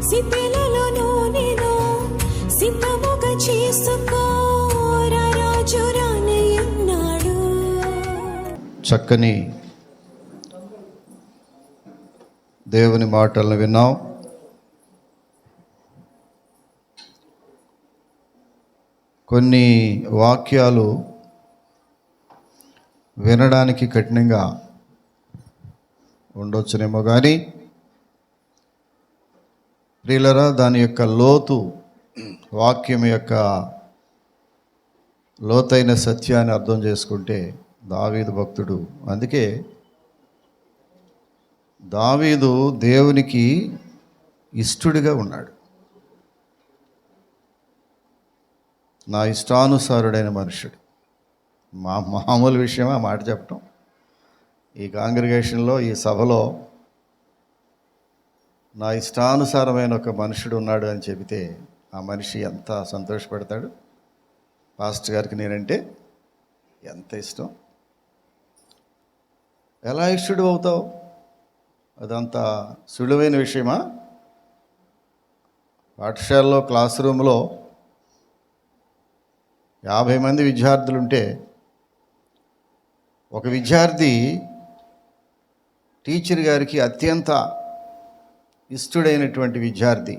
సిద్ధెలలో నేను సిద్ధముగా చేసుకో రాజు రానయ్యున్నాడు. చక్కని దేవుని మాటలను విన్నాం. కొన్ని వాక్యాలు వినడానికి కఠినంగా ఉండొచ్చునేమో కానీ ప్రియులరా, దాని యొక్క లోతు, వాక్యం యొక్క లోతైన సత్యాన్ని అర్థం చేసుకుంటే దావీదు భక్తుడు, అందుకే దావీదు దేవునికి ఇష్టడిగా ఉన్నాడు. నా ఇష్టానుసారుడైన మనుషుడు. మామూలు విషయం ఆ మాట చెప్పటం. ఈ కాంగ్రిగేషన్లో, ఈ సభలో నా ఇష్టానుసారమైన ఒక మనుషుడు ఉన్నాడు అని చెబితే ఆ మనిషి ఎంత సంతోషపడతాడు. పాస్టర్ గారికి నేనంటే ఎంత ఇష్టం. ఎలా ఇష్టడు అవుతావు? అదంత సులువైన విషయమా? పాఠశాలలో క్లాస్ రూమ్లో 50 మంది విద్యార్థులుంటే ఒక విద్యార్థి టీచర్ గారికి అత్యంత ఇష్టడైనటువంటి విద్యార్థి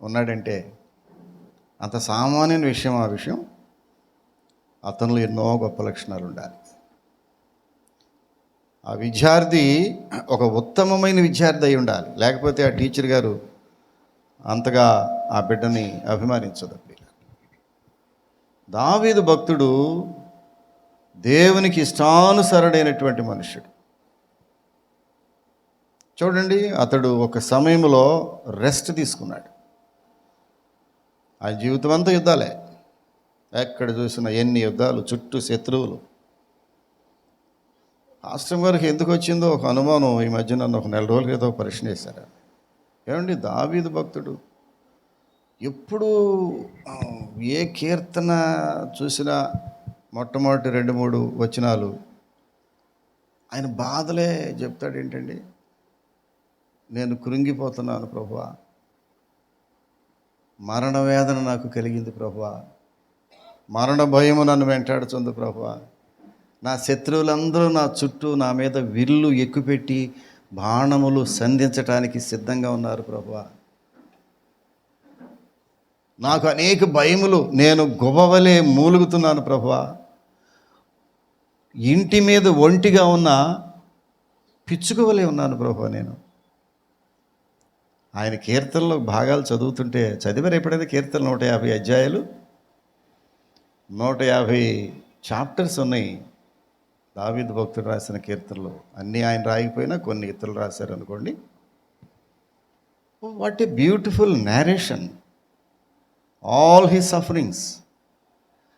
ఉన్నాడంటే అంత సామాన్యమైన విషయం. ఆ విషయం అతనిలో ఎన్నో గొప్ప లక్షణాలు ఉండాలి. ఆ విద్యార్థి ఒక ఉత్తమమైన విద్యార్థి అయి ఉండాలి, లేకపోతే ఆ టీచర్ గారు అంతగా ఆ బిడ్డని అభిమానించదు. దావీదు భక్తుడు దేవునికి ఇష్టానుసరుడైనటువంటి మనుషుడు. చూడండి, అతడు ఒక సమయంలో రెస్ట్ తీసుకున్నాడు. ఆ జీవితం అంతా యుద్ధాలే, ఎక్కడ చూసినా ఎన్ని యుద్ధాలు, చుట్టూ శత్రువులు. ఆశ్రమం గారికి ఎందుకు వచ్చిందో ఒక అనుమానం ఈ మధ్య నన్ను ఒక 4 రోజుల క్రితం ప్రశ్న వేశారు. ఏమండి, దావీదు భక్తుడు ఎప్పుడు ఏ కీర్తన చూసినా మొట్టమొదటి 2-3 వచనాలు ఆయన బాధలే చెప్తాడు. ఏంటండి, నేను కృంగిపోతున్నాను ప్రభువా, మరణ వేదన నాకు కలిగింది ప్రభువా, మరణ భయము నన్ను వెంటాడుతుంది ప్రభువా, నా శత్రువులందరూ నా చుట్టూ నా మీద విల్లు ఎక్కుపెట్టి బాణములు సంధించటానికి సిద్ధంగా ఉన్నారు ప్రభువా, నాకు అనేక భయములు, నేను గువ్వవలే మూలుగుతున్నాను ప్రభువా, ఇంటి మీద ఒంటిగా ఉన్న పిచ్చుకవలే ఉన్నాను ప్రభువా నేను. ఆయన కీర్తనలో భాగాలు చదువుతుంటే, చదివారు ఎప్పుడైనా కీర్తనలు? 150 అధ్యాయాలు, 150 చాప్టర్స్ ఉన్నాయి దావీదు భక్తుడు రాసిన కీర్తనలు. అన్నీ ఆయన రాయకపోయినా కొన్ని ఇతరులు రాశారు అనుకోండి. What a beautiful narration. All his sufferings,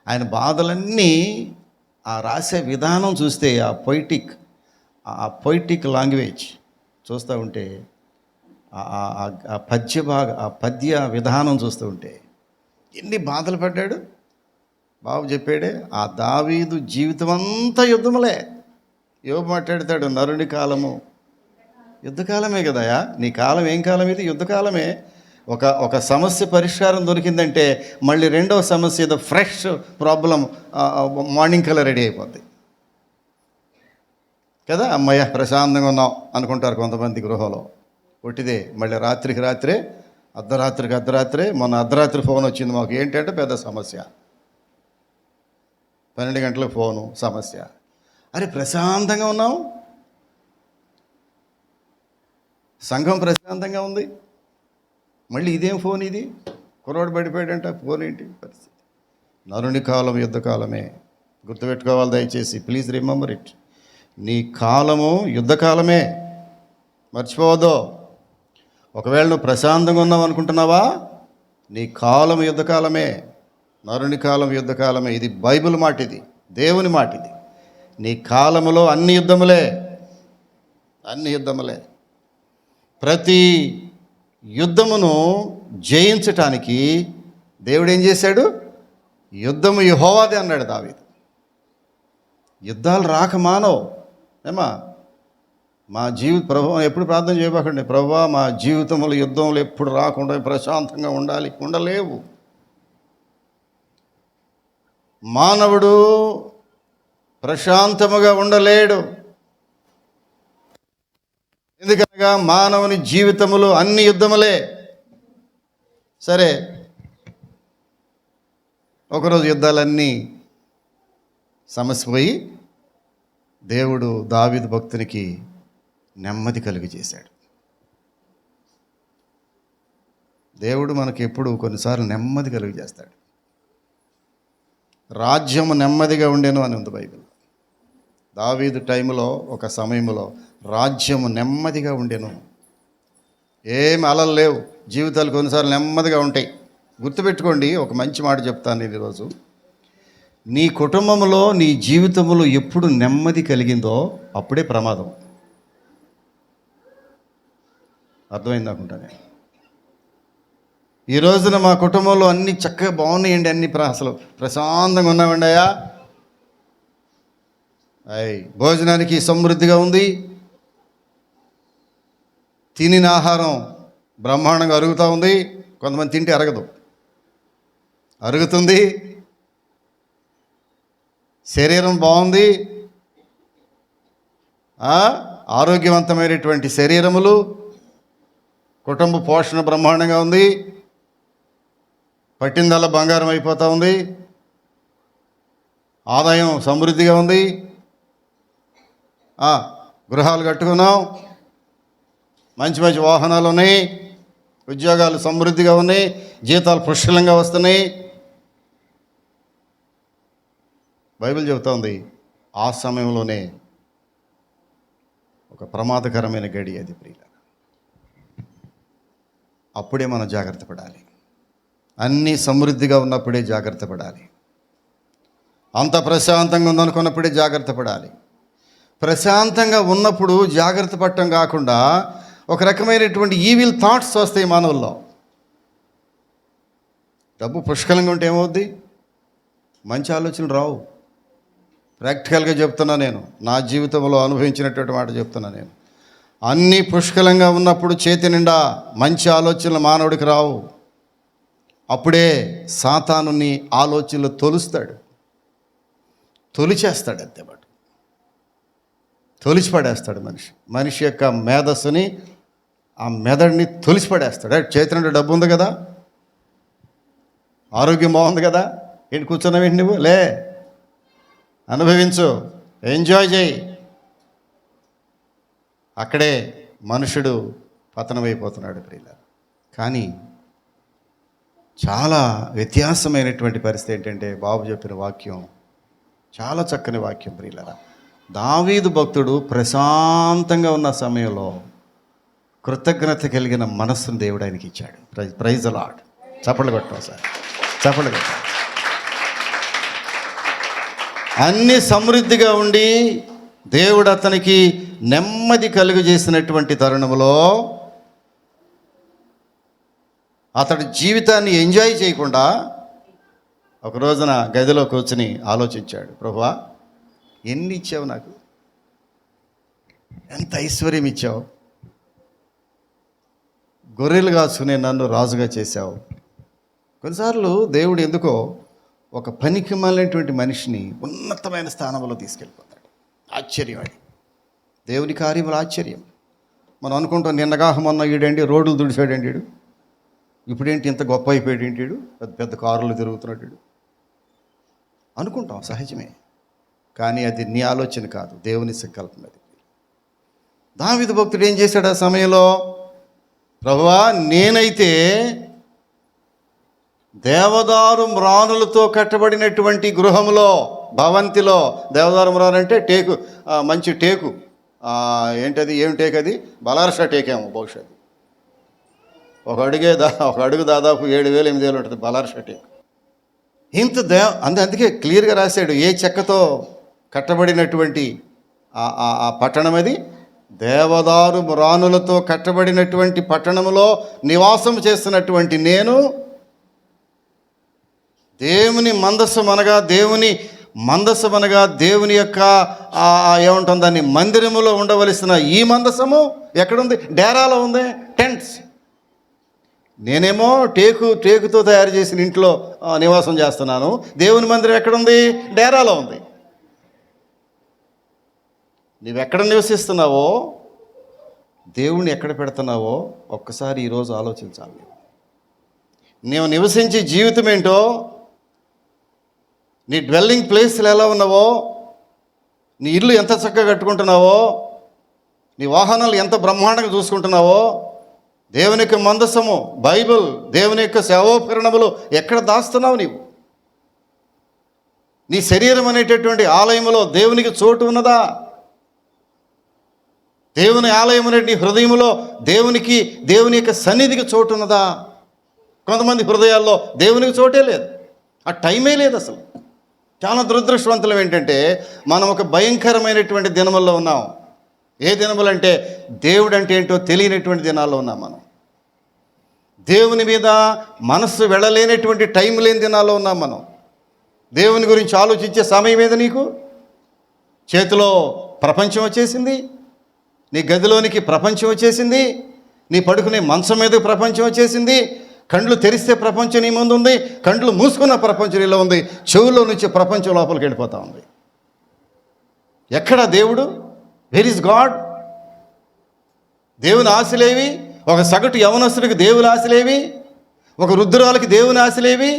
ఆయన బాధలన్నీ ఆ రాసే విధానం చూస్తే, ఆ పొయిటిక్ లాంగ్వేజ్ చూస్తూ ఉంటే, ఆ పద్య విధానం చూస్తూ ఉంటే ఎన్ని బాధలు పడ్డాడు. బాబు చెప్పాడే, ఆ దావీదు జీవితం అంతా యుద్ధములే. యోబు మాట్లాడతాడు, నరుని కాలము యుద్ధకాలమే కదయా, నీ కాలం ఏం కాలం? ఇది యుద్ధకాలమే. ఒక సమస్య పరిష్కారం దొరికిందంటే మళ్ళీ రెండవ సమస్య ఏదో ఫ్రెష్ ప్రాబ్లం మార్నింగ్ కల్లా రెడీ అయిపోద్ది కదా. అమ్మయ్య ప్రశాంతంగా ఉన్నాం అనుకుంటారు కొంతమంది గృహంలో. ఒట్టిదే, మళ్ళీ రాత్రే అర్ధరాత్రే. మొన్న అర్ధరాత్రి ఫోన్ వచ్చింది మాకు. ఏంటంటే పెద్ద సమస్య, 12 గంటలకు ఫోను, సమస్య. అరే ప్రశాంతంగా ఉన్నాం, సంఘం ప్రశాంతంగా ఉంది, మళ్ళీ ఇదేం ఫోన్ ఇది? కుర్రాడు పడిపోయాడంట, ఫోన్ ఏంటి పరిస్థితి? నరుని కాలం యుద్ధకాలమే. గుర్తుపెట్టుకోవాలి దయచేసి, ప్లీజ్ రిమెంబర్ ఇట్. నీ కాలము యుద్ధకాలమే, మర్చిపోవద్దు. ఒకవేళ నువ్వు ప్రశాంతంగా ఉన్నావు అనుకుంటున్నావా, నీ కాలం యుద్ధకాలమే, నరుని కాలం యుద్ధకాలమే. ఇది బైబిల్ మాట, ఇది దేవుని మాట. ఇది నీ కాలములో అన్ని యుద్ధములే. ప్రతి యుద్ధమును జయించటానికి దేవుడు ఏం చేశాడు? యుద్ధము యెహోవాదే అన్నాడు దావీదు. యుద్ధాలు రాక మానవు ఏమా, ప్రభు ఎప్పుడు ప్రార్థన చేయబాకండి, ప్రభువా మా జీవితంలో యుద్ధంలో ఎప్పుడు రాకుండా ప్రశాంతంగా ఉండాలి. ఉండలేవు. మానవుడు ప్రశాంతముగా ఉండలేడు. ఎందుకనగా మానవుని జీవితములు అన్ని యుద్ధములే. సరే, ఒకరోజు యుద్ధాలన్నీ సమస్య పోయి దేవుడు దావీదు భక్తునికి నెమ్మది కలుగు చేశాడు. దేవుడు మనకి ఎప్పుడు కొన్నిసార్లు నెమ్మది కలుగు చేస్తాడు. రాజ్యము నెమ్మదిగా ఉండేను అని ఉంది బైబిల్. దావీదు టైంలో ఒక సమయంలో రాజ్యము నెమ్మదిగా ఉండేను. ఏమి అలలు లేవు. జీవితాలు కొన్నిసార్లు నెమ్మదిగా ఉంటాయి. గుర్తుపెట్టుకోండి, ఒక మంచి మాట చెప్తాను నేను ఈరోజు. నీ కుటుంబంలో నీ జీవితంలో ఎప్పుడు నెమ్మది కలిగిందో అప్పుడే ప్రమాదం. అర్థమైంది అనుకుంటానే. ఈ రోజున మా కుటుంబంలో అన్నీ చక్కగా బాగున్నాయండి, అన్ని అసలు ప్రశాంతంగా ఉన్నామండి అయ్యా, భోజనానికి సమృద్ధిగా ఉంది, తినిన ఆహారం బ్రహ్మాండంగా అరుగుతూ ఉంది. కొంతమంది తింటే అరగదు, అరుగుతుంది. శరీరం బాగుంది, ఆరోగ్యవంతమైనటువంటి శరీరములు, కుటుంబ పోషణ బ్రహ్మాండంగా ఉంది, పట్టిందల్లా బంగారం అయిపోతూ ఉంది, ఆదాయం సమృద్ధిగా ఉంది, గృహాలు కట్టుకున్నాం, మంచి మంచి వాహనాలు ఉన్నాయి, ఉద్యోగాలు సమృద్ధిగా ఉన్నాయి, జీతాలు పుష్కలంగా వస్తున్నాయి. బైబిల్ చెబుతోంది ఆ సమయంలోనే ఒక ప్రమాదకరమైన గడి అది ప్రియుల. అప్పుడే మనం జాగ్రత్త పడాలి. అన్నీ సమృద్ధిగా ఉన్నప్పుడే జాగ్రత్త పడాలి. అంత ప్రశాంతంగా ఉందనుకున్నప్పుడే జాగ్రత్త పడాలి. ప్రశాంతంగా ఉన్నప్పుడు జాగ్రత్త పడటం కాకుండా ఒక రకమైనటువంటి ఈవిల్ థాట్స్ వస్తాయి మానవుల్లో. డబ్బు పుష్కలంగా ఉంటే ఏమవుద్ది? మంచి ఆలోచనలు రావు. ప్రాక్టికల్గా చెప్తున్నా, నేను నా జీవితంలో అనుభవించినటువంటి మాట చెప్తున్నా. నేను అన్నీ పుష్కలంగా ఉన్నప్పుడు చేతి నిండా మంచి ఆలోచనలు మానవుడికి రావు. అప్పుడే సాతానుని ఆలోచనలు తొలిచేస్తాడు. అంతేపాటు తొలిచిపడేస్తాడు. మనిషి యొక్క మేధస్సుని, ఆ మెదడుని తొలిచిపడేస్తాడు. చేతి నిండా డబ్బు ఉంది కదా, ఆరోగ్యం బాగుంది కదా, ఏంటి కూర్చున్నావేంటి నువ్వు? లే, అనుభవించు, ఎంజాయ్ చేయి. అక్కడే మనుషుడు పతనమైపోతున్నాడు ప్రియులారా. కానీ చాలా వ్యత్యాసమైనటువంటి పరిస్థితి ఏంటంటే, బాబు చెప్పిన వాక్యం చాలా చక్కని వాక్యం ప్రియులారా. దావీదు భక్తుడు ప్రశాంతంగా ఉన్న సమయంలో కృతజ్ఞత కలిగిన మనస్సును దేవుడు ఆయనకి ఇచ్చాడు. Praise the Lord. చప్పట్లు కొట్టాం సార్, చప్పట్లు కొట్టాం. అన్ని సమృద్ధిగా ఉండి దేవుడు అతనికి నెమ్మది కలుగు చేసినటువంటి తరుణంలో అతడి జీవితాన్ని ఎంజాయ్ చేయకుండా ఒక రోజున గదిలో కూర్చుని ఆలోచించాడు, ప్రభువా ఎన్ని ఇచ్చావు నాకు, ఎంత ఐశ్వర్యం ఇచ్చావు, గొర్రెలు కాసుకునే నన్ను రాజుగా చేశావు. కొన్నిసార్లు దేవుడు ఎందుకో ఒక పనికి మాలినటువంటి మనిషిని ఉన్నతమైన స్థానంలో తీసుకెళ్ళిపోతాడు. ఆశ్చర్యం అది. దేవుని కార్యములు ఆశ్చర్యం. మనం అనుకుంటాం, నిన్నగా మొన్న ఈడండి రోడ్లు దుడిచాడండి వీడు, ఇప్పుడేంటి ఇంత గొప్ప అయిపోయాడు ఏంటి వీడు, పెద్ద పెద్ద కారులు తిరుగుతున్నాడు వీడు అనుకుంటాం, సహజమే. కానీ అది నీ ఆలోచన కాదు, దేవుని సంకల్పం అది. దావీదు భక్తుడు ఏం చేశాడు ఆ సమయంలో? ప్రభువా, నేనైతే దేవదారు మ్రానులతో కట్టబడినటువంటి గృహంలో, భవంతిలో, దేవదారు మ్రాను అంటే టేకు, మంచి టేకు, ఏంటది, ఏం టేకు అది? బలార్ష టేకేమో బహుశా. ఒక అడుగు దాదాపు 7,000-8,000 ఉంటుంది బలార్ష టేకు. ఇంత అందుకే క్లియర్గా రాశాడు ఏ చెక్కతో కట్టబడినటువంటి ఆ పట్టణం అది. దేవదారు మ్రానులతో కట్టబడినటువంటి పట్టణంలో నివాసం చేస్తున్నటువంటి నేను దేవుని మందస్సం అనగా దేవుని మందసం అనగా దేవుని యొక్క ఏముంటుంది దాన్ని మందిరములో ఉండవలసిన ఈ మందసము ఎక్కడుంది? డేరాలో ఉంది, టెంట్స్. నేనేమో టేకుతో తయారు చేసిన ఇంట్లో నివాసం చేస్తున్నాను. దేవుని మందిరం ఎక్కడుంది? డేరాలో ఉంది. నువ్వెక్కడ నివసిస్తున్నావో, దేవుణ్ణి ఎక్కడ పెడుతున్నావో ఒక్కసారి ఈరోజు ఆలోచించాలి. నీవు నివసించే జీవితం ఏంటో, నీ డ్వెల్లింగ్ ప్లేస్లు ఎలా ఉన్నావో, నీ ఇల్లు ఎంత చక్కగా కట్టుకుంటున్నావో, నీ వాహనాలు ఎంత బ్రహ్మాండంగా చూసుకుంటున్నావో, దేవుని యొక్క మందసము బైబిల్, దేవుని యొక్క సేవోపకరణములు ఎక్కడ దాస్తున్నావు నీవు? నీ శరీరం అనేటటువంటి ఆలయములో దేవునికి చోటు ఉన్నదా? దేవుని ఆలయం అనే నీ హృదయంలో దేవుని యొక్క సన్నిధికి చోటు ఉన్నదా? కొంతమంది హృదయాల్లో దేవునికి చోటే లేదు, ఆ టైమే లేదు అసలు. చాలా దురదృష్టవంతులం ఏంటంటే మనం ఒక భయంకరమైనటువంటి దినముల్లో ఉన్నాం. ఏ దినములు అంటే దేవుడు అంటే ఏంటో తెలియనటువంటి దినాల్లో ఉన్నాం మనం. దేవుని మీద మనస్సు వెళ్ళలేనటువంటి టైం లేని దినాల్లో ఉన్నాం మనం. దేవుని గురించి ఆలోచించే సమయం మీద నీకు చేతిలో ప్రపంచం వచ్చేసింది, నీ గదిలోనికి ప్రపంచం వచ్చేసింది, నీ పడుకునే మంచం మీద ప్రపంచం వచ్చేసింది. కండ్లు తెరిస్తే ప్రపంచం నీ ముందు ఉంది, కండ్లు మూసుకున్న ప్రపంచం నీలో ఉంది, చెవుల్లో నుంచి ప్రపంచం లోపలికి వెళ్ళిపోతూ ఉంది. ఎక్కడ దేవుడు? Where is God? దేవుని ఆశలేవి? ఒక సగటు యవనస్తుడికి దేవుని ఆశలేవి? ఒక వృద్ధురాలకి దేవుని ఆశలేవి?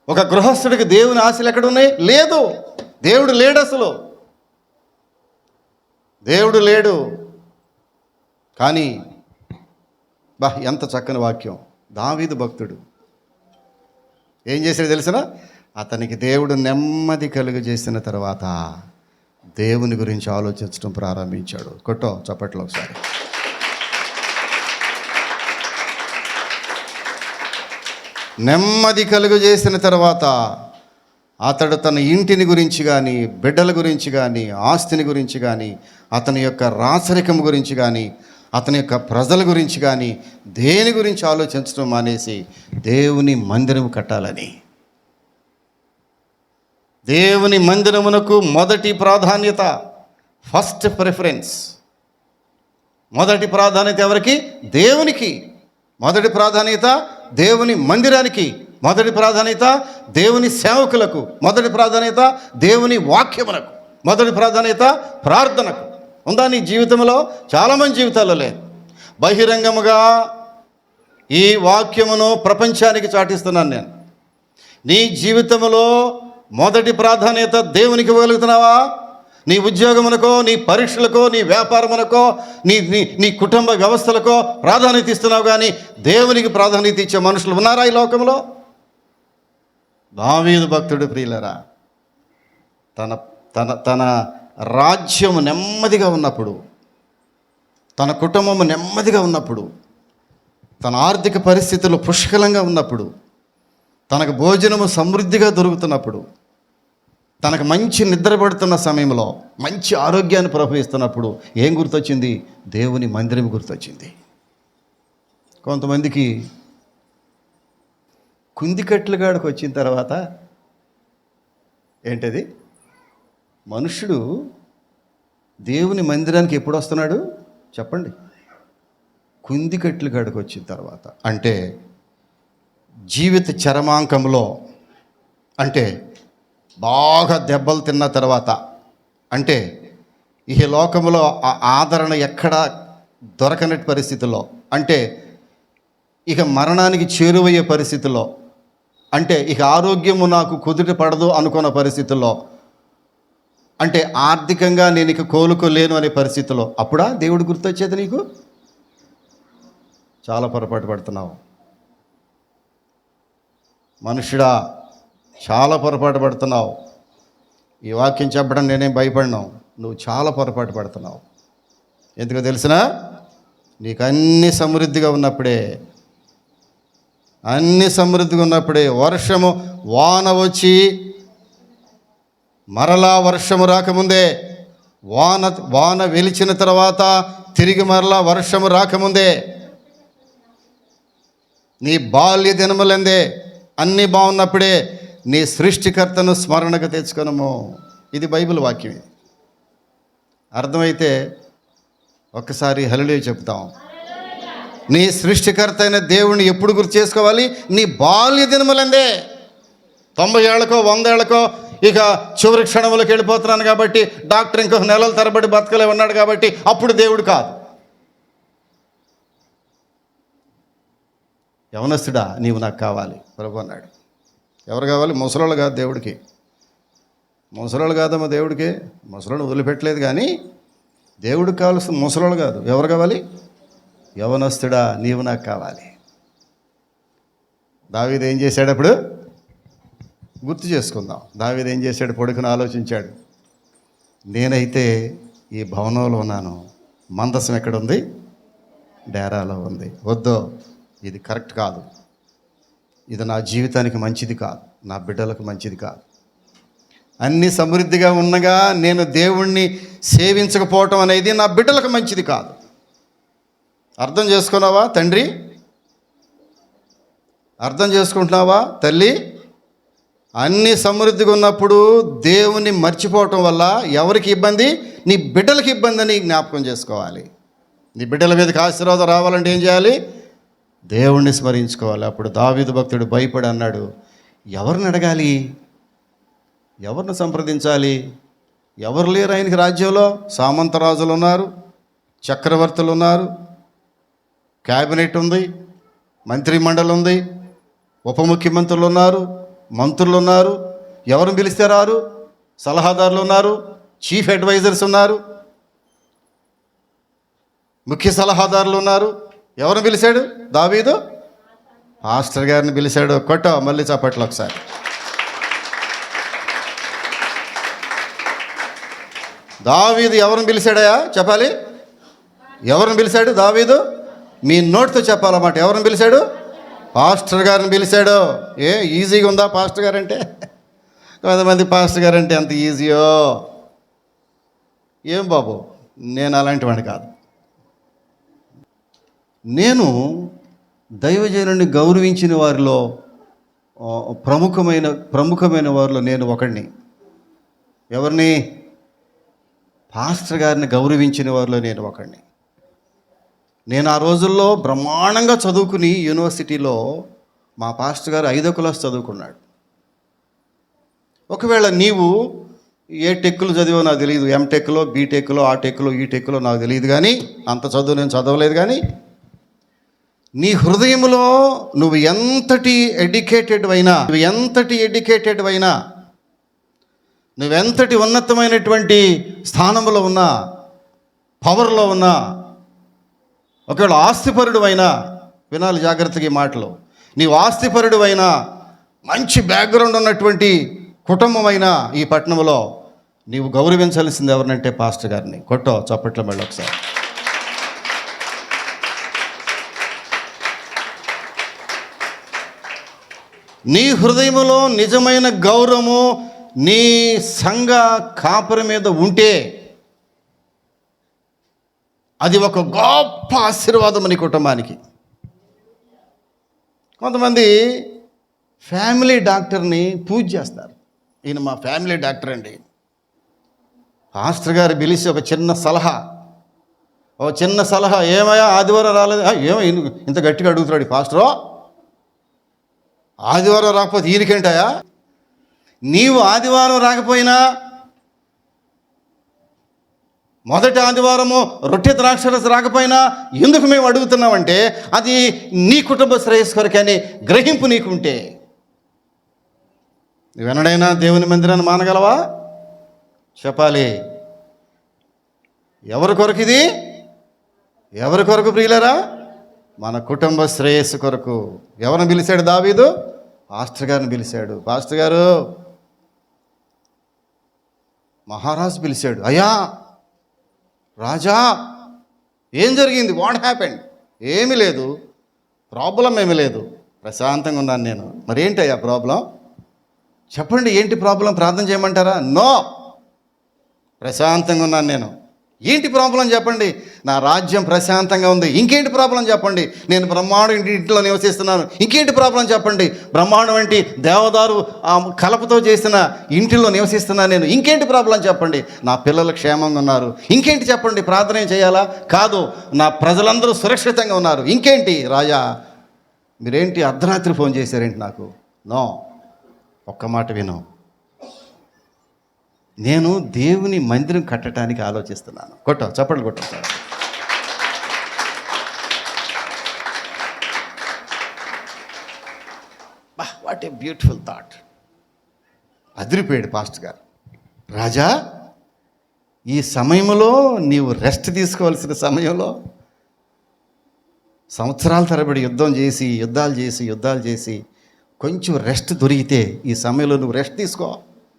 ఒక గృహస్థుడికి దేవుని ఆశలు ఎక్కడ ఉన్నాయి? లేదు. దేవుడు లేడు, అసలు దేవుడు లేడు. కానీ ఎంత చక్కని వాక్యం. దావీదు భక్తుడు ఏం చేశాడు తెలిసిన? అతనికి దేవుడు నెమ్మది కలుగజేసిన తర్వాత దేవుని గురించి ఆలోచించడం ప్రారంభించాడు. కొట్టో చప్పట్లో ఒకసారి. నెమ్మది కలుగజేసిన తర్వాత అతడు తన ఇంటిని గురించి కానీ, బిడ్డల గురించి కానీ, ఆస్తిని గురించి కానీ, అతని యొక్క రాచరికం గురించి కానీ, అతని యొక్క ప్రజల గురించి కానీ దేని గురించి ఆలోచించడం మానేసి దేవుని మందిరం కట్టాలని, దేవుని మందిరమునకు మొదటి ప్రాధాన్యత, ఫస్ట్ ప్రిఫరెన్స్. మొదటి ప్రాధాన్యత ఎవరికి? దేవునికి. మొదటి ప్రాధాన్యత దేవుని మందిరానికి. మొదటి ప్రాధాన్యత దేవుని సేవకులకు. మొదటి ప్రాధాన్యత దేవుని వాక్యమునకు. మొదటి ప్రాధాన్యత ప్రార్థనకు. ఉందా నీ జీవితంలో? చాలామంది జీవితాల్లో లేదు. బహిరంగముగా ఈ వాక్యమును ప్రపంచానికి చాటిస్తున్నాను నేను. నీ జీవితంలో మొదటి ప్రాధాన్యత దేవునికి ఇవ్వగలుగుతున్నావా? నీ ఉద్యోగమునకో, నీ పరీక్షలకో, నీ వ్యాపారమునకో, నీ నీ నీ కుటుంబ వ్యవస్థలకో ప్రాధాన్యత ఇస్తున్నావు, కానీ దేవునికి ప్రాధాన్యత ఇచ్చే మనుషులు ఉన్నారా ఈ లోకంలో? దావీదు భక్తుడు ప్రియులరా, తన తన తన రాజ్యము నెమ్మదిగా ఉన్నప్పుడు, తన కుటుంబము నెమ్మదిగా ఉన్నప్పుడు, తన ఆర్థిక పరిస్థితులు పుష్కలంగా ఉన్నప్పుడు, తనకు భోజనము సమృద్ధిగా దొరుకుతున్నప్పుడు, తనకు మంచి నిద్ర పడుతున్న సమయంలో, మంచి ఆరోగ్యాన్ని ప్రవహిస్తున్నప్పుడు ఏం గుర్తొచ్చింది? దేవుని మందిరం గుర్తొచ్చింది. కొంతమందికి కుందికట్లుగాడికి వచ్చిన తర్వాత ఏంటది? మనుషుడు దేవుని మందిరానికి ఎప్పుడు వస్తున్నాడు చెప్పండి? కుందికట్లుగాడికి వచ్చిన తర్వాత. అంటే జీవిత చరమాంకంలో, అంటే బాగా దెబ్బలు తిన్న తర్వాత, అంటే ఈ లోకంలో ఆ ఆదరణ ఎక్కడ దొరకని పరిస్థితుల్లో, అంటే ఇక మరణానికి చేరువయ్యే పరిస్థితుల్లో, అంటే ఇక ఆరోగ్యము నాకు కుదుట పడదు అనుకున్న పరిస్థితుల్లో, అంటే ఆర్థికంగా నేను ఇక కోలుకోలేను అనే పరిస్థితిలో, అప్పుడా దేవుడు గుర్తొచ్చేది నీకు? చాలా పొరపాటు పడుతున్నావు మనుషుడా, చాలా పొరపాటు పడుతున్నావు. ఈ వాక్యం చెప్పడం నేనేం భయపడినావు, నువ్వు చాలా పొరపాటు పడుతున్నావు. ఎందుకో తెలిసినా? నీకు అన్ని సమృద్ధిగా ఉన్నప్పుడే, అన్ని సమృద్ధిగా ఉన్నప్పుడే వర్షము వాన వచ్చి మరలా వర్షము రాకముందే, వాన వెలిచిన తర్వాత తిరిగి మరలా వర్షము రాకముందే, నీ బాల్య దినములందే అన్నీ బాగున్నప్పుడే నీ సృష్టికర్తను స్మరణకు తెచ్చుకొనము. ఇది బైబిల్ వాక్యం. అర్థమైతే ఒక్కసారి హల్లెలూయా చెప్తాం. నీ సృష్టికర్త అయిన దేవుణ్ణి ఎప్పుడు గుర్తు చేసుకోవాలి? నీ బాల్య దినములందే. 90 ఏళ్ళకో 100 ఏళ్ళకో ఇక చివరి క్షణములకు వెళ్ళిపోతున్నాను కాబట్టి, డాక్టర్ ఇంకొక నెలల తరబడి బతకలే ఉన్నాడు కాబట్టి అప్పుడు దేవుడు కాదు. యవనస్తుడా, నీవు నాకు కావాలి ప్రభు అన్నాడు. ఎవరు కావాలి? ముసలోళ్ళు కాదు దేవుడికి. ముసలోళ్ళు కాదమ్మా దేవుడికి. ముసలోళ్ళు వదిలిపెట్టలేదు, కానీ దేవుడికి కావాల్సిన ముసలోళ్ళు కాదు. ఎవరు కావాలి? యవనస్తుడా, నీవు నాకు కావాలి. దావీదు ఏం చేశాడు? అప్పుడు గుర్తు చేసుకుందాం. దావీదు ఏం చేశాడు? పొడుకుని ఆలోచించాడు. నేనైతే ఈ భవనంలో ఉన్నాను, మందసం ఎక్కడుంది? డేరాలో ఉంది. వద్దో, ఇది కరెక్ట్ కాదు, ఇది నా జీవితానికి మంచిది కాదు, నా బిడ్డలకు మంచిది కాదు. అన్ని సమృద్ధిగా ఉన్నగా నేను దేవుణ్ణి సేవించకపోవటం అనేది నా బిడ్డలకు మంచిది కాదు. అర్థం చేసుకున్నావా తండ్రి? అర్థం చేసుకుంటున్నావా తల్లి? అన్ని సమృద్ధిగా ఉన్నప్పుడు దేవుణ్ణి మర్చిపోవటం వల్ల ఎవరికి ఇబ్బంది? నీ బిడ్డలకి ఇబ్బంది అని జ్ఞాపకం చేసుకోవాలి. నీ బిడ్డల మీదకి ఆశీర్వాదం రావాలంటే ఏం చేయాలి? దేవుణ్ణి స్మరించుకోవాలి. అప్పుడు దావీదు భక్తుడు భయపడి అన్నాడు, ఎవరిని అడగాలి? ఎవరిని సంప్రదించాలి? ఎవరు లేరు ఆయనకి రాజ్యంలో? సామంతరాజులు ఉన్నారు, చక్రవర్తులు ఉన్నారు, క్యాబినెట్ ఉంది, మంత్రిమండలి ఉంది, ఉప ముఖ్యమంత్రులు ఉన్నారు, మంత్రులు ఉన్నారు. ఎవరిని పిలిస్తే రారు? సలహాదారులు ఉన్నారు, చీఫ్ అడ్వైజర్స్ ఉన్నారు, ముఖ్య సలహాదారులు ఉన్నారు. ఎవరిని పిలిచాడు దావీదు? పాస్టర్ గారిని పిలిచాడు. కొట్ట మళ్ళీ చప్పట్లు ఒకసారి. దావీదు ఎవరిని పిలిచాడయా చెప్పాలి? ఎవరిని పిలిచాడు దావీదు? మీ నోటితో చెప్పాలన్నమాట. ఎవరిని పిలిచాడు? పాస్టర్ గారిని పిలిచాడు. ఈజీగా ఉందా పాస్టర్ గారు అంటే? కొంతమంది పాస్టర్ గారు అంటే ఎంత ఈజీయో. ఏం బాబు, నేను అలాంటి వాడిని కాదు. నేను దైవజనుడిని గౌరవించిన వారిలో ప్రముఖమైన వారిలో నేను ఒకడిని. ఎవరిని? పాస్టర్ గారిని గౌరవించిన వారిలో నేను ఒకడిని. నేను ఆ రోజుల్లో బ్రహ్మాండంగా చదువుకుని యూనివర్సిటీలో మా పాస్టర్ గారు 5వ క్లాస్ చదువుకున్నాడు. ఒకవేళ నీవు ఏ టెక్కులు చదివో నాకు తెలియదు, ఎంటెక్లో, బీటెక్లో, ఆ టెక్లో, ఈ టెక్లో నాకు తెలియదు, కానీ అంత చదువు నేను చదవలేదు. కానీ నీ హృదయంలో నువ్వు ఎంతటి ఎడ్యుకేటెడ్ అయినా, నువ్వెంతటి ఉన్నతమైనటువంటి స్థానంలో ఉన్నా, పవర్లో ఉన్నా, ఒకవేళ ఆస్తిపరుడు అయినా, వినాలి జాగ్రత్తగా ఈ మాటలు, నీవు ఆస్తిపరుడు అయినా, మంచి బ్యాక్గ్రౌండ్ ఉన్నటువంటి కుటుంబం అయినా ఈ పట్టణంలో నీవు గౌరవించాల్సింది ఎవరినంటే పాస్టర్ గారిని. కొట్టో చప్పట్లో మళ్ళీ ఒకసారి. నీ హృదయంలో నిజమైన గౌరవము నీ సంఘ కాపరి మీద ఉంటే అది ఒక గొప్ప ఆశీర్వాదం నీ కుటుంబానికి. కొంతమంది ఫ్యామిలీ డాక్టర్ని పూజ చేస్తారు. ఈయన మా ఫ్యామిలీ డాక్టర్ అండి. పాస్టర్ గారు పిలిచి ఒక చిన్న సలహా, ఏమయ్యా ఆదివారం రాలేదు? ఏమో ఇంత గట్టిగా అడుగుతున్నాడు పాస్టరు. ఆదివారం రాకపోతే ఈయనకేంటాయా? నీవు ఆదివారం రాకపోయినా, మొదటి ఆదివారము రొట్టె ద్రాక్షరస రాకపోయినా ఎందుకు మేము అడుగుతున్నామంటే అది నీ కుటుంబ శ్రేయస్సు కొరకని గ్రహింపు నీకుంటే నువ్వెన్నడైనా దేవుని మందిరాన్ని మానగలవా? చెప్పాలి. ఎవరి కొరకు ఇది? ఎవరి కొరకు ప్రియులరా? మన కుటుంబ శ్రేయస్సు కొరకు. ఎవరిని పిలిచాడు దావీదు? పాస్టర్ గారిని పిలిచాడు. పాస్టర్ గారు, మహారాజు పిలిచాడు. అయ్యా రాజా, ఏం జరిగింది? What happened? ఏమీ లేదు, ప్రాబ్లం ఏమీ లేదు, ప్రశాంతంగా ఉన్నాను నేను. మరేంటయ్యా ప్రాబ్లం? చెప్పండి, ఏంటి ప్రాబ్లం? ప్రార్థన చేయమంటారా? నో, ప్రశాంతంగా ఉన్నాను నేను, ఏంటి ప్రాబ్లం చెప్పండి? నా రాజ్యం ప్రశాంతంగా ఉంది. ఇంకేంటి ప్రాబ్లం చెప్పండి? నేను బ్రహ్మాండం ఇంటిలో నివసిస్తున్నాను. ఇంకేంటి ప్రాబ్లం చెప్పండి? బ్రహ్మాండం వంటి దేవదారు కలపతో చేసిన ఇంటిలో నివసిస్తున్నాను నేను. ఇంకేంటి ప్రాబ్లం చెప్పండి? నా పిల్లలు క్షేమంగా ఉన్నారు. ఇంకేంటి చెప్పండి? ప్రార్థన చేయాలా? కాదు, నా ప్రజలందరూ సురక్షితంగా ఉన్నారు. ఇంకేంటి రాజా? మీరేంటి అర్ధరాత్రి ఫోన్ చేశారేంటి నాకు? నో, ఒక్క మాట విను. నేను దేవుని మందిరం కట్టడానికి ఆలోచిస్తున్నాను. చప్పట్లు కొట్ట. What a beautiful thought. అదిరిపోయాడు పాస్టర్ గారు. రాజా, ఈ సమయంలో నీవు రెస్ట్ తీసుకోవాల్సిన సమయంలో సంవత్సరాల తరబడి యుద్ధాలు చేసి కొంచెం రెస్ట్ దొరికితే ఈ సమయంలో నువ్వు రెస్ట్ తీసుకో.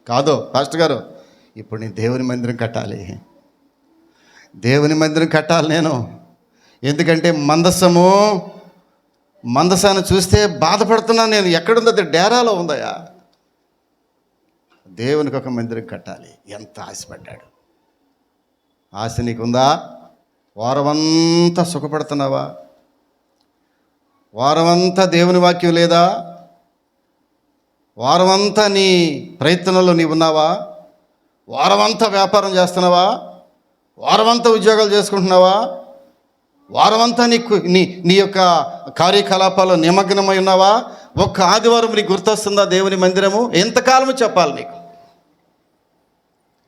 కాదు పాస్టర్ గారు, ఇప్పుడు నేను దేవుని మందిరం కట్టాలి నేను. ఎందుకంటే మందసాన్ని చూస్తే బాధపడుతున్నాను నేను. ఎక్కడుందో అది డేరాలో ఉందయా. దేవునికి ఒక మందిరం కట్టాలి. ఎంత ఆశపడ్డాడు. ఆశ నీకుందా? వారమంతా సుఖపడుతున్నావా? వారమంతా దేవుని వాక్యం లేదా? వారమంతా నీ ప్రయత్నంలో నీవు ఉన్నావా? వారమంతా వ్యాపారం చేస్తున్నావా? వారమంతా ఉద్యోగాలు చేసుకుంటున్నావా? వారమంతా నీ యొక్క కార్యకలాపాల్లో నిమగ్నమై ఉన్నావా? ఒక్క ఆదివారం నీకు గుర్తొస్తుందా దేవుని మందిరము? ఎంతకాలము చెప్పాలి నీకు?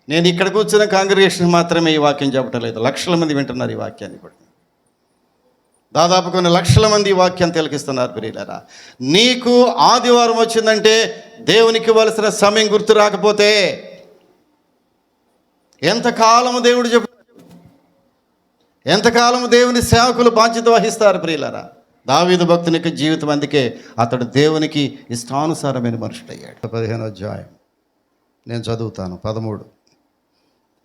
నేను ఇక్కడ కూర్చున్న కాంగ్రిగేషన్ మాత్రమే ఈ వాక్యం చెప్పటం లేదు. లక్షల మంది వింటున్నారు ఈ వాక్యాన్ని కూడా. దాదాపు కొన్ని లక్షల మంది ఈ వాక్యం తిలకిస్తున్నారు. ప్రియులారా, నీకు ఆదివారం వచ్చిందంటే దేవునికి ఇవ్వాల్సిన సమయం గుర్తు రాకపోతే ఎంతకాలము దేవుడు ఎంతకాలము దేవుని సేవకులు బాధ్యత వహిస్తారు? ప్రియులారా, దావీదు భక్తుని యొక్క జీవితం, అందుకే అతడు దేవునికి ఇష్టానుసారమైన మనుషుడయ్యాడు. 15వ అధ్యాయం నేను చదువుతాను.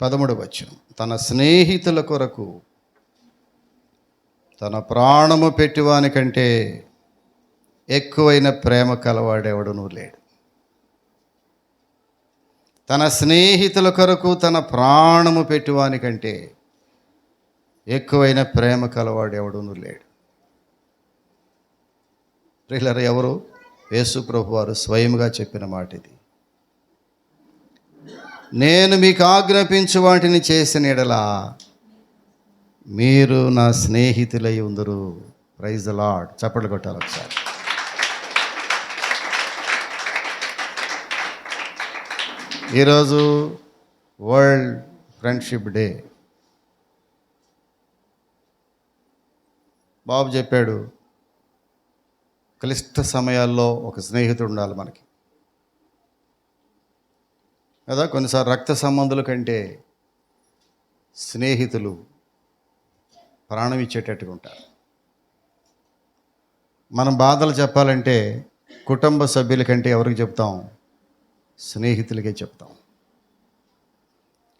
13 వచనం. తన స్నేహితుల కొరకు తన ప్రాణము పెట్టివాని కంటే ఎక్కువైన ప్రేమ కలవాడెవడునూ లేడు. తన స్నేహితుల కొరకు తన ప్రాణము పెట్టివాని కంటే ఎక్కువైన ప్రేమ కలవాడెవడునూ లేడు. ప్రియులారా, ఎవరు? యేసు ప్రభు వారు స్వయంగా చెప్పిన మాట ఇది. నేను మీకు ఆజ్ఞాపించు వాటిని చేసిన ఎడలా మీరు నా స్నేహితులై ఉందరు. Praise the Lord. చప్పట్లు కొట్టాలి ఒకసారి. ఈరోజు వరల్డ్ ఫ్రెండ్షిప్ డే. బాబు చెప్పాడు, క్లిష్ట సమయాల్లో ఒక స్నేహితుడు ఉండాలి మనకి కదా. కొన్నిసార్లు రక్త సంబంధుల కంటే స్నేహితులు ప్రాణం ఇచ్చేటట్టుగా ఉంటారు. మనం బాధలు చెప్పాలంటే కుటుంబ సభ్యుల కంటే ఎవరికి చెప్తాం? స్నేహితులకే చెప్తాం.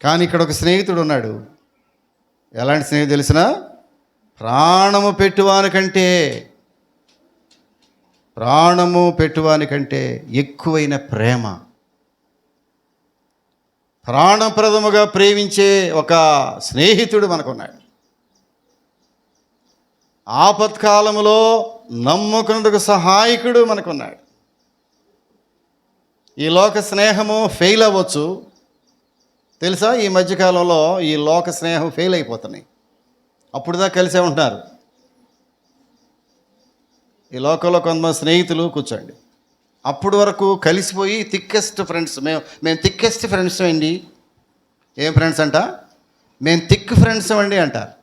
కానీ ఇక్కడ ఒక స్నేహితుడు ఉన్నాడు. ఎలాంటి స్నేహితుడు తెలిసినా? ప్రాణము పెట్టువాని కంటే ఎక్కువైన ప్రేమ, ప్రాణప్రదముగా ప్రేమించే ఒక స్నేహితుడు మనకున్నాడు. ఆపత్కాలములో నమ్ముకున్నందుకు సహాయకుడు మనకున్నాడు. ఈ లోక స్నేహము ఫెయిల్ అవ్వచ్చు తెలుసా? ఈ మధ్యకాలంలో ఈ లోక స్నేహం ఫెయిల్ అయిపోతున్నాయి. అప్పుడుదా కలిసే ఉంటున్నారు. ఈ లోకంలో కొంతమంది స్నేహితులు కూర్చోండి, అప్పుడు వరకు కలిసిపోయి థిక్కెస్ట్ ఫ్రెండ్స్. మేము థిక్కెస్ట్ ఫ్రెండ్స్ అండి. ఏం ఫ్రెండ్స్ అంట? మేము థిక్ ఫ్రెండ్స్ అండి అంటారు.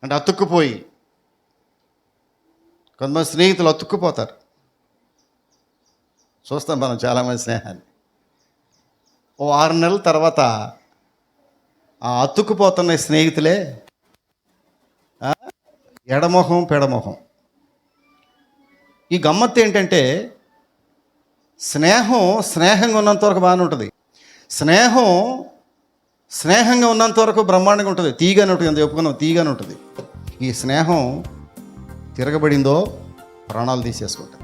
అంటే అతుక్కుపోయి. కొంతమంది స్నేహితులు అతుక్కుపోతారు. చూస్తాం మనం చాలామంది స్నేహాన్ని. ఓ 6 నెలల తర్వాత ఆ అతుక్కుపోతున్న స్నేహితులే ఎడమొహం పెడమొహం. ఈ గమ్మత్తు ఏంటంటే స్నేహంగా ఉన్నంత వరకు బాగానే ఉంటుంది. స్నేహంగా ఉన్నంత వరకు బ్రహ్మాండంగా ఉంటుంది, తీగానే ఉంటుంది. ఎంత చెప్పుకున్నాం, తీగానే ఉంటుంది. ఈ స్నేహం తిరగబడిందో ప్రాణాలు తీసేసుకుంటుంది.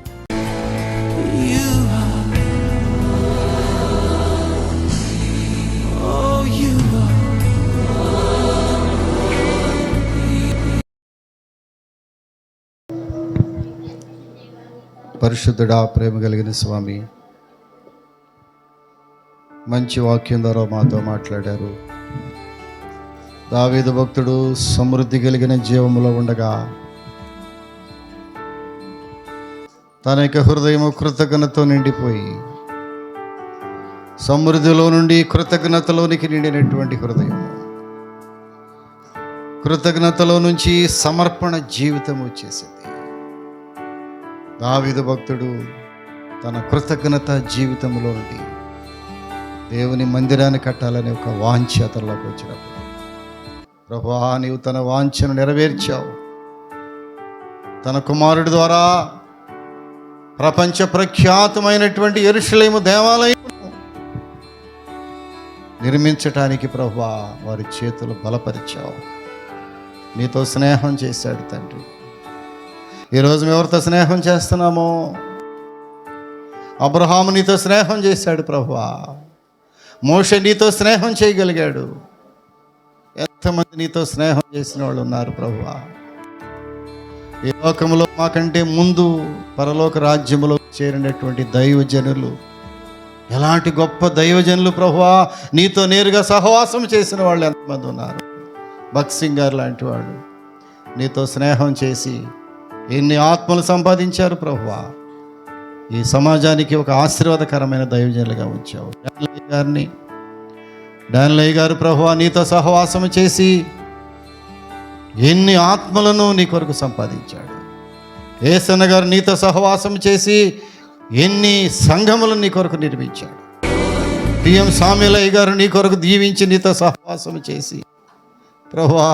పరిశుద్ధుడా, ప్రేమ కలిగిన స్వామి, మంచి వాక్యం ద్వారా మాతో మాట్లాడారు. దావీదు భక్తుడు సమృద్ధి కలిగిన జీవములో ఉండగా తన యొక్క హృదయము కృతజ్ఞతతో నిండిపోయి, సమృద్ధిలో నుండి కృతజ్ఞతలోనికి నిండినటువంటి హృదయము, కృతజ్ఞతలో నుంచి సమర్పణ జీవితం వచ్చేసింది. దావీదు భక్తుడు తన కృతజ్ఞత జీవితంలో నుండి దేవుని మందిరాన్ని కట్టాలనే ఒక వాంఛ అతనిలోకి వచ్చినప్పుడు, ప్రభువా, నీవు తన వాంఛను నెరవేర్చావు. తన కుమారుడి ద్వారా ప్రపంచ ప్రఖ్యాతమైనటువంటి యెరూషలేము దేవాలయం నిర్మించటానికి ప్రభువా వారి చేతులు బలపరిచావు. నీతో స్నేహం చేశాడు తండ్రి. ఈరోజు మేము ఎవరితో స్నేహం చేస్తున్నామో, అబ్రహాము నీతో స్నేహం చేశాడు ప్రభువా. మోషే నీతో స్నేహం చేయగలిగాడు. ఎంతమంది నీతో స్నేహం చేసిన వాళ్ళు ఉన్నారు ప్రభువా. ఈ లోకంలో మాకంటే ముందు పరలోక రాజ్యములో చేరినటువంటి దైవజనులు, ఎలాంటి గొప్ప దైవజనులు ప్రభువా, నీతో నేరుగా సహవాసం చేసిన వాళ్ళు ఎంతమంది ఉన్నారు. భక్త్ సింగ్ గారు లాంటి వాళ్ళు నీతో స్నేహం చేసి ఎన్ని ఆత్మలు సంపాదించారు ప్రభువా. ఈ సమాజానికి ఒక ఆశీర్వాదకరమైన దైవజనులుగా ఉంచావు. డాన్లయ్య గారు ప్రభువా, నీతో సహవాసం చేసి ఎన్ని ఆత్మలను నీ కొరకు సంపాదించాడు. ఏసన్న గారు నీతో సహవాసం చేసి ఎన్ని సంఘములను నీ కొరకు నిర్మించాడు. పిఎం సామ్యులయ్య గారు నీ కొరకు దీవించి నీతో సహవాసం చేసి ప్రభువా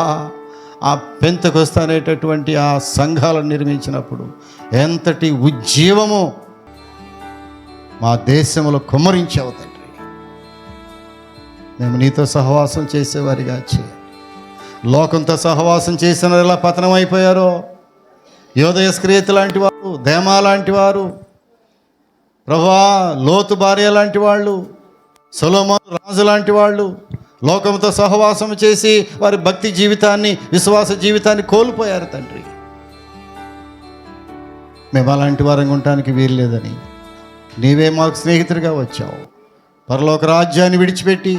ఆ పెంతెకొస్తు అనేటటువంటి ఆ సంఘాలను నిర్మించినప్పుడు ఎంతటి ఉజ్జీవము మా దేశంలో కుమ్మరించావు తండ్రి. మేము నీతో సహవాసం చేసేవారిగా చేయాలి. లోకంతో సహవాసం చేసిన ఎలా పతనం అయిపోయారో, యోదయస్క్రియత లాంటి వారు, దేమా లాంటి వారు ప్రభువా, లోతు భార్య లాంటి వాళ్ళు, సొలొమోను రాజు లాంటి వాళ్ళు లోకంతో సహవాసం చేసి వారి భక్తి జీవితాన్ని, విశ్వాస జీవితాన్ని కోల్పోయారు తండ్రి. మేము అలాంటి వారంగా ఉండటానికి వీల్లేదని నీవే మాకు స్నేహితుడిగా వచ్చావు. పరలోక రాజ్యాన్ని విడిచిపెట్టి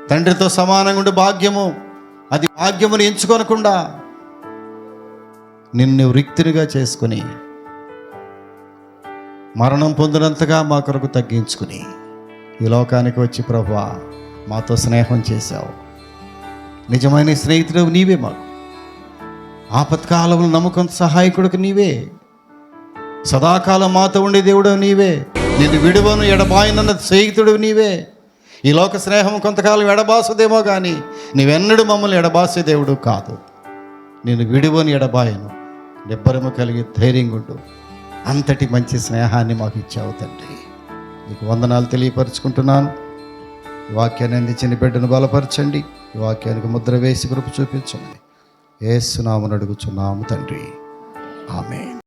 తండ్రితో సమానంగా ఉండే భాగ్యము, అది భాగ్యమును ఎంచుకొనకుండా నిన్ను రిక్తునిగా చేసుకుని మరణం పొందినంతగా మా కొరకు తగ్గించుకుని ఈ లోకానికి వచ్చి ప్రభువా మాతో స్నేహం చేశావు. నిజమైన స్నేహితుడు నీవే. మాకు ఆపత్కాలంలో నమ్మకం సహాయకుడికి నీవే. సదాకాలం మాతో ఉండే దేవుడు నీవే. నిన్ను విడువను ఎడబాయనన్న స్నేహితుడు నీవే. ఈ లోక స్నేహం కొంతకాలం ఎడబాసుదేమో కానీ నీవెన్నడూ మమ్మల్ని ఎడబాసే దేవుడు కాదు. నిన్ను విడువను ఎడబాయను, నిబ్బరము కలిగి ధైర్యంగా ఉండు. అంతటి మంచి స్నేహాన్ని మాకు ఇచ్చావు తండ్రి. నీకు వందనాలు తెలియపరుచుకుంటున్నాను. ఈ వాక్యాన్ని అందించిన బిడ్డను బలపరచండి. ఈ వాక్యానికి ముద్ర వేసి కృప చూపించండి. యేసు నామమున అడుగుచున్నాము తండ్రి. ఆమేన్.